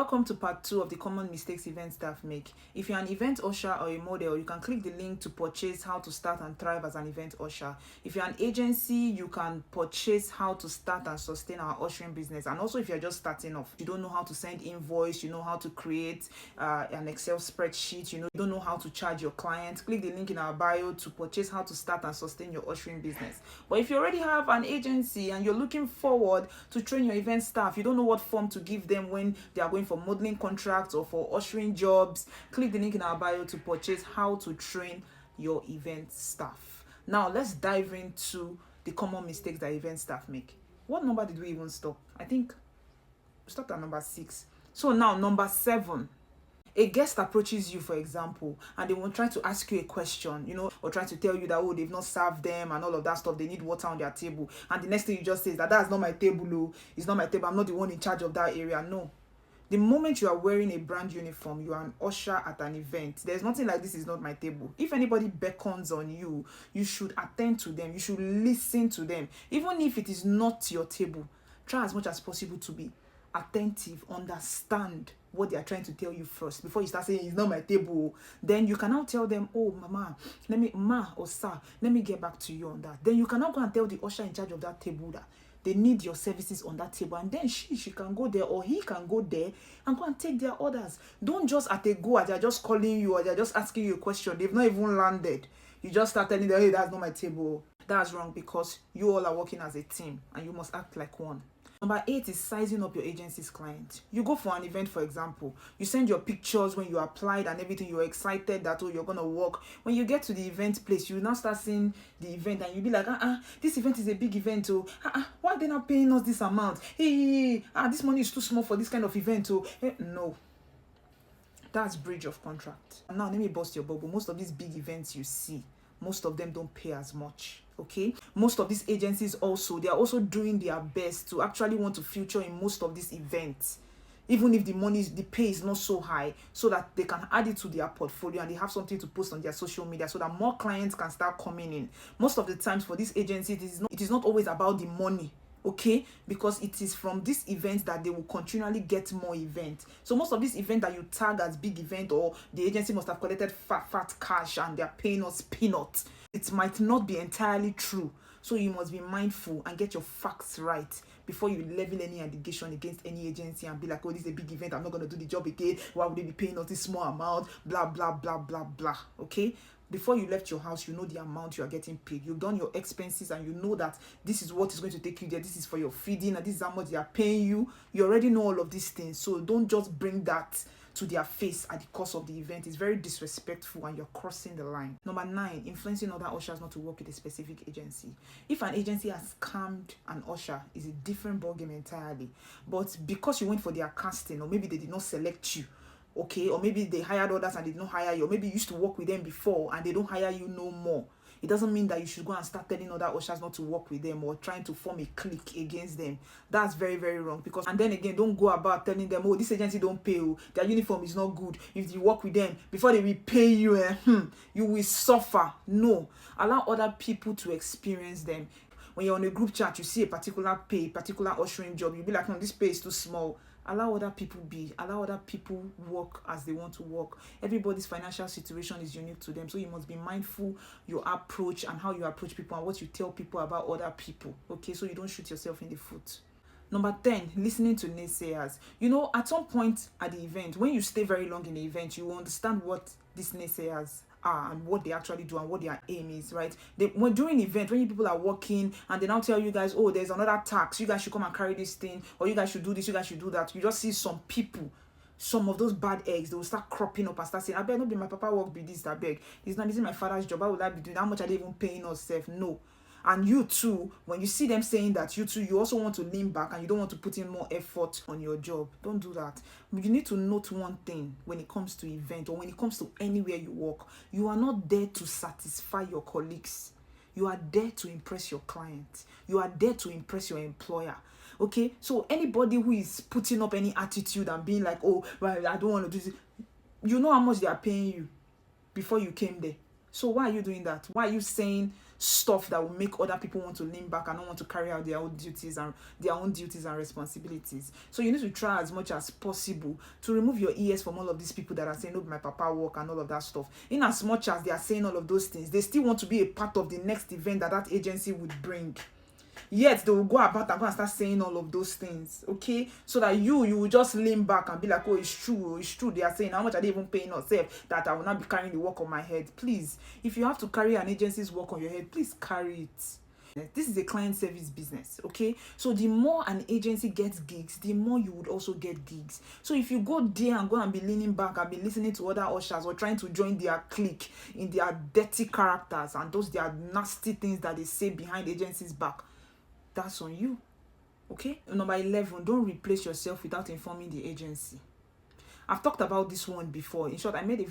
welcome to part 2 of the common mistakes event staff make. If you're an event usher or a model, you can click the link to purchase how to start and thrive as an event usher. If you're an agency, you can purchase how to start and sustain our ushering business. And also if you're just starting off, you don't know how to send invoice, you know how to create an Excel spreadsheet, you don't know how to charge your clients, click the link in our bio to purchase how to start and sustain your ushering business. But if you already have an agency and you're looking forward to train your event staff, you don't know what form to give them when they are going for modeling contracts or for ushering jobs, click the link in our bio to purchase how to train your event staff. Now let's dive into the common mistakes that event staff make. What number did we even stop? I think we stopped at number 6. So now number 7. A guest approaches you, for example, and they will try to ask you a question, or try to tell you that, they've not served them and all of that stuff. They need water on their table. And the next thing you just say is that's not my table. It's not my table. I'm not the one in charge of that area. No. The moment you are wearing a brand uniform, you are an usher at an event. There's nothing like this is not my table. If anybody beckons on you, you should attend to them. You should listen to them. Even if it is not your table, try as much as possible to be attentive, understand what they are trying to tell you first before you start saying it's not my table. Then you can now tell them, mama, ma or sir, let me get back to you on that. Then you can now go and tell the usher in charge of that table that they need your services on that table, and then she can go there or he can go there and go and take their orders. Don't just at a go they're just calling you or they're just asking you a question. They've not even landed. You just start telling them, hey, that's not my table. That's wrong, because you all are working as a team and you must act like one. Number 8 is sizing up your agency's client. You go for an event, for example. You send your pictures when you applied and everything. You're excited that you're going to work. When you get to the event place, you now start seeing the event and you'll be like, this event is a big event. Why are they not paying us this amount? This money is too small for this kind of event. No. That's breach of contract. Now, let me bust your bubble. Most of these big events you see, most of them don't pay as much. Okay, most of these agencies also, they are also doing their best to actually want to feature in most of these events, even if the pay is not so high, so that they can add it to their portfolio and they have something to post on their social media so that more clients can start coming in. Most of the times for these agencies, it is not always about the money. Okay, because it is from this event that they will continually get more events. So most of these events that you tag as big event, or the agency must have collected fat cash and they're paying us peanuts, it might not be entirely true. So you must be mindful and get your facts right before you level any allegation against any agency and be like, this is a big event, I'm not going to do the job again, why would they be paying us this small amount, blah blah blah blah blah. Okay, before you left your house, you know the amount you are getting paid. You've done your expenses and you know that this is what is going to take you there. This is for your feeding and this is how much they are paying you. You already know all of these things. So don't just bring that to their face at the course of the event. It's very disrespectful and you're crossing the line. Number 9, influencing other ushers not to work with a specific agency. If an agency has scammed an usher, it's a different ballgame entirely. But because you went for their casting, or maybe they did not select you, okay, or maybe they hired others and they did not hire you, or maybe you used to work with them before and they don't hire you no more, it doesn't mean that you should go and start telling other ushers not to work with them or trying to form a clique against them. That's very, very wrong. And then again, don't go about telling them, this agency don't pay you, their uniform is not good. If you work with them, before they will pay you, you will suffer. No. Allow other people to experience them. When you're on a group chat, you see a particular ushering job, you'll be like, no, this pay is too small. Allow other people be. Allow other people work as they want to work. Everybody's financial situation is unique to them. So you must be mindful your approach and how you approach people and what you tell people about other people. Okay, so you don't shoot yourself in the foot. Number 10, listening to naysayers. At some point at the event, when you stay very long in the event, you will understand what these naysayers are and what they actually do and what their aim is, right? During the event, when people are working and they now tell you guys, there's another tax, you guys should come and carry this thing, or you guys should do this, you guys should do that. You just see some people, some of those bad eggs, they will start cropping up and start saying, I beg, not be my papa work be this, I beg. This is my father's job. How would I be doing? How much are they even paying us? No. And you too, when you see them saying that, you also want to lean back and you don't want to put in more effort on your job. Don't do that. You need to note one thing when it comes to event or when it comes to anywhere you work. You are not there to satisfy your colleagues. You are there to impress your client. You are there to impress your employer. Okay? So anybody who is putting up any attitude and being like, I don't want to do this, you know how much they are paying you before you came there. So why are you doing that? Why are you saying stuff that will make other people want to lean back and not want to carry out their own duties and responsibilities. So you need to try as much as possible to remove your ears from all of these people that are saying, "No, my papa work," and all of that stuff. In as much as they are saying all of those things, they still want to be a part of the next event that agency would bring. Yet they will go about and go and start saying all of those things, okay? So that you will just lean back and be like, "Oh, it's true, it's true. They are saying, how much are they even paying us that I will not be carrying the work on my head?" Please, if you have to carry an agency's work on your head, please carry it. This is a client service business, okay? So the more an agency gets gigs, the more you would also get gigs. So if you go there and go and be leaning back and be listening to other ushers or trying to join their clique in their dirty characters and those their nasty things that they say behind agency's back, that's on you, okay? Number 11, don't replace yourself without informing the agency. I've talked about this one before. In short, I made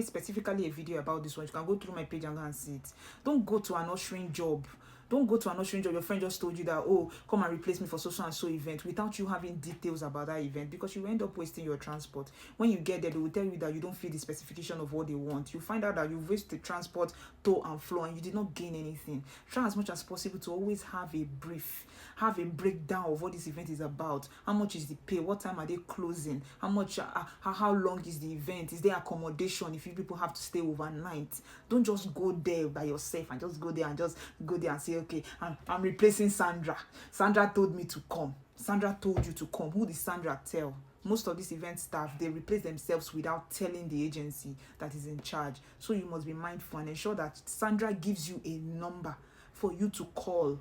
specifically a video about this one. You can go through my page and go and see it. Don't go to an ushering job. Don't go to an ushering job. Your friend just told you that, "Oh, come and replace me for so and so event," without you having details about that event, because you end up wasting your transport. When you get there, they will tell you that you don't fit the specification of what they want. You find out that you've wasted transport, tow and flow, and you did not gain anything. Try as much as possible to always have a brief, have a breakdown of what this event is about. How much is the pay? What time are they closing? How much? How long is the event? Is there accommodation if you people have to stay overnight? Don't just go there by yourself and just go there and say, "Okay, I'm replacing Sandra. Sandra told me to come." Sandra told you to come. Who did Sandra tell? Most of these event staff, they replace themselves without telling the agency that is in charge. So you must be mindful and ensure that Sandra gives you a number for you to call,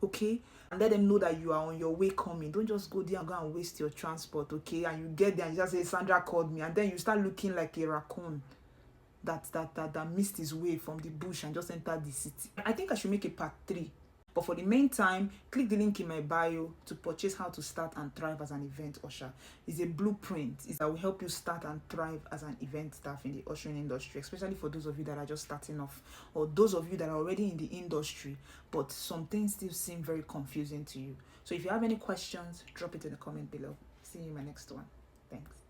okay? And let them know that you are on your way coming. Don't just go there and go and waste your transport, okay? And you get there and you just say, "Sandra called me," and then you start looking like a raccoon that missed his way from the bush and just entered the city. I think I should make a part 3. But for the meantime, click the link in my bio to purchase How to Start and Thrive as an Event Usher. It's a blueprint that will help you start and thrive as an event staff in the ushering industry, especially for those of you that are just starting off, or those of you that are already in the industry, but some things still seem very confusing to you. So if you have any questions, drop it in the comment below. See you in my next one. Thanks.